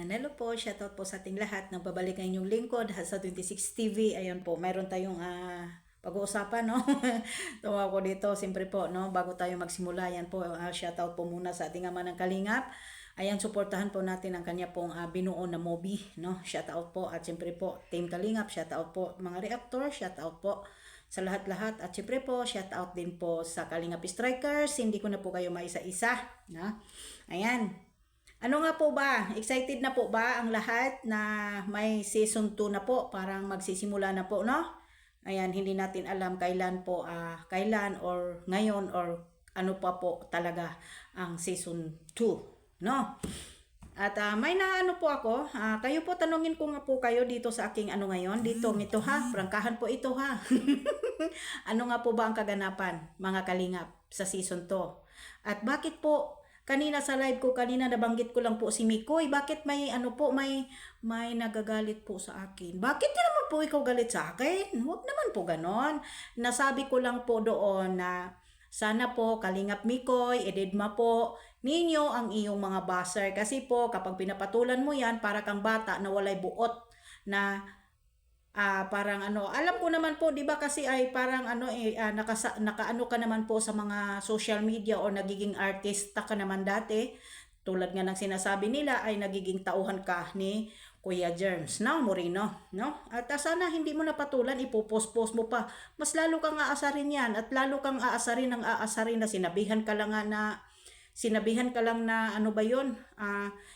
Ayan, hello po, shoutout po sa ating lahat. Nagbabalik ang inyong lingkod sa 26 TV. Ayan po, mayroon tayong pag-uusapan, no? Tuwa ko dito, siyempre po, no? Bago tayo magsimula, ayan po, shoutout po muna sa ating ama ng Kalingap. Ayan, suportahan po natin ang kanya pong binuo na movie, no? Shoutout po, at siyempre po, Team Kalingap, shoutout po mga reactor, shoutout po sa lahat-lahat. At siyempre po, shoutout din po sa Kalingap Strikers. Hindi ko na po kayo maisa-isa, no? Ayan. Ano nga po ba? Excited na po ba ang lahat na may season 2 na po? Parang magsisimula na po, no? Ayan, hindi natin alam kailan po, kailan or ngayon or ano pa po talaga ang season 2, no? At may naano po ako, kayo po tanungin ko nga po kayo dito sa aking ano ngayon, dito ito ha, prangkahan po ito ha. Ano nga po ba ang kaganapan, mga kalingap, sa season 2? At bakit po kanina sa live ko, kanina nabanggit ko lang po si Mikoy. Bakit may ano po, may nagagalit po sa akin? Bakit di naman po ikaw galit sa akin? Huwag naman po ganon. Nasabi ko lang po doon na sana po Kalingap Mikoy, edidma po ninyo ang iyong mga buzzer. Kasi po kapag pinapatulan mo yan, para kang bata na walay buot na parang ano, alam ko naman po, 'di ba kasi ay parang ano nakaano ka naman po sa mga social media o nagiging artista ka naman dati. Tulad nga ng sinasabi nila ay nagiging tauhan ka ni Kuya Germs, no, Moreno, no? At sana hindi mo napatulan, ipopost-post mo pa. Mas lalo kang aasarin yan at lalo kang aasarin ng aasarin na sinabihan ka lang na ano ba yun,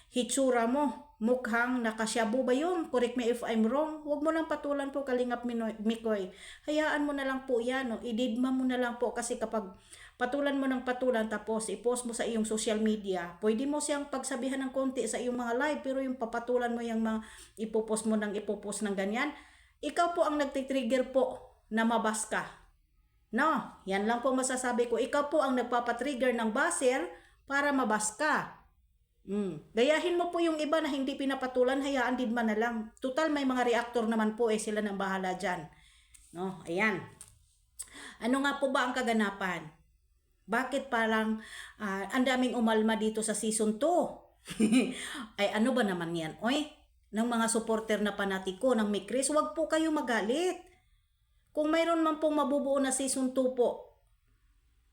hitsura mo, mukhang nakasyabu ba yun? Correct me if I'm wrong. Huwag mo nang patulan po Kalingap Mikoy. Hayaan mo na lang po yan. No? Ididma mo na lang po kasi kapag patulan mo ng patulan tapos i-post mo sa iyong social media, pwede mo siyang pagsabihan ng konti sa iyong mga live pero yung papatulan mo yung mga ipopost ng ganyan, ikaw po ang nagtitrigger po na mabas ka. No, yan lang po masasabi ko. Ikaw po ang nagpapatrigger ng buzzer para mabas ka. Gayahin mo po yung iba na hindi pinapatulan, hayaan din man na lang. Total may mga reactor naman po sila nang bahala dyan. No, ayan. Ano nga po ba ang kaganapan? Bakit parang ang daming umalma dito sa season 2? Ay ano ba naman yan? Oy, ng mga supporter na panatiko ng Mikris, wag po kayo magalit. Kung mayroon man pong mabubuo na season 2 po,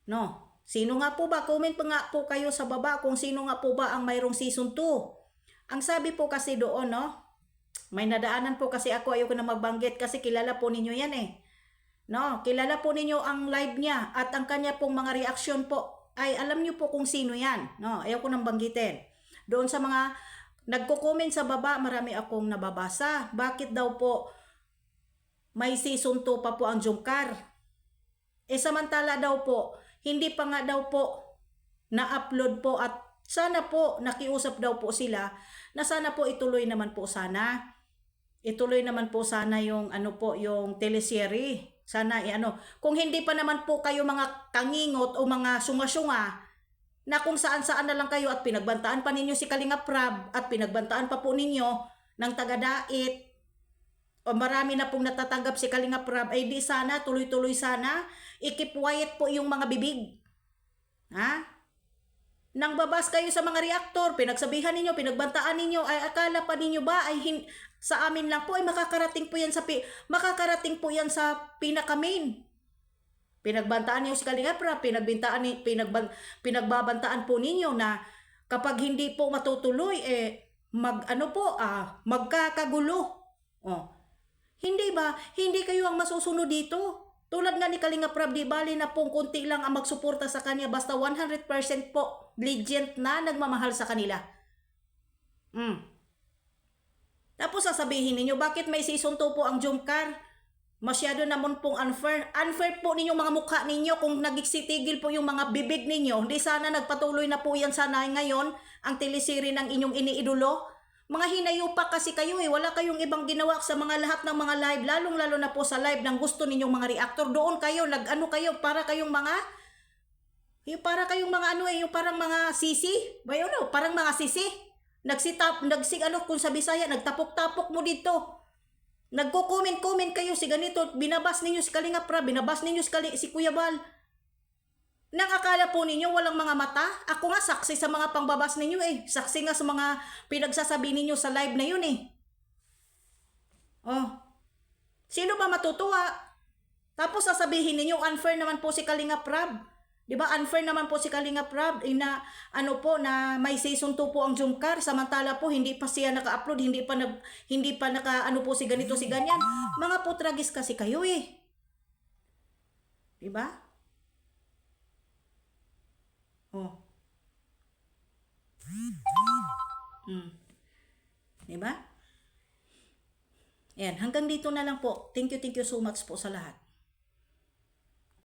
no? Sino nga po ba? Comment pa nga po kayo sa baba kung sino nga po ba ang mayroong season 2. Ang sabi po kasi doon, no? May nadaanan po kasi ako, ayoko na magbanggit kasi kilala po ninyo yan eh. No, kilala po ninyo ang live niya at ang kanya pong mga reaksyon po ay alam niyo po kung sino yan. No, ayoko nang banggitin. Doon sa mga nagko-comment sa baba, marami akong nababasa. Bakit daw po may season 2 pa po ang Jungkar? Samantala daw po, hindi pa nga daw po na-upload po at sana po nakiusap daw po sila na sana po ituloy naman po sana. Ituloy naman po sana yung ano po, yung teleserye. Sana kung hindi pa naman po kayo mga kangingot o mga sunga-sunga na kung saan-saan na lang kayo at pinagbantaan pa ninyo si Kalingap Rab at pinagbantaan pa po ninyo ng taga-dait o marami na pong natatanggap si Kalingap Rab, ay di sana, tuloy-tuloy sana, i-keep quiet po yung mga bibig. Ha? Nang babas kayo sa mga reactor, pinagsabihan ninyo, pinagbantaan ninyo, ay akala pa ninyo ba ay sa amin lang po ay makakarating po yan sa pinaka-main. Pinagbantaan niyo si Kalingap Rab, pinagbabantaan po ninyo na kapag hindi po matutuloy magkakagulo. Oh. Hindi ba? Hindi kayo ang masusunod dito. Tulad nga ni Kalingap Rab, di bali na pong kunti lang ang magsuporta sa kanya basta 100% po legit na nagmamahal sa kanila. Tapos sasabihin ninyo, bakit may season 2 po ang Jungkar? Masyado naman pong unfair. Unfair po ninyong mga mukha ninyo kung nagsitigil po yung mga bibig ninyo. Hindi sana nagpatuloy na po yan sana ngayon ang teleserye ng inyong iniidolo. Mga hinayupak kasi kayo wala kayong ibang ginawa sa mga lahat ng mga live, lalong-lalo na po sa live ng gusto ninyong mga reactor. Doon kayo, para kayong mga yung parang mga sisi, parang mga sisi. Kung sa Bisaya, nagtapok-tapok mo dito. Nagko-comment kayo si ganito, binabas ninyo si Kalingap Rab, binabas ninyo si Kuya Bal. Nang akala po ninyo walang mga mata? Ako nga saksi sa mga pangbabas ninyo eh. Saksi nga sa mga pinagsasabi ninyo sa live na yun eh. Oh, sino ba matutuwa? Tapos sasabihin ninyo unfair naman po si Kalinga Prab. 'Di ba? Unfair naman po si Kalinga Prab na ano po na may season 2 po ang Jungkar samantala po hindi pa siya naka-upload, hindi pa naka ano po si ganito si ganyan. Mga putragis kasi kayo eh. 'Di ba? Oh. Hmm. 'Di ba? Ayan, hanggang dito na lang po. Thank you so much po sa lahat.